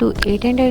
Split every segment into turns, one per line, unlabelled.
to 800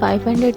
500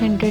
100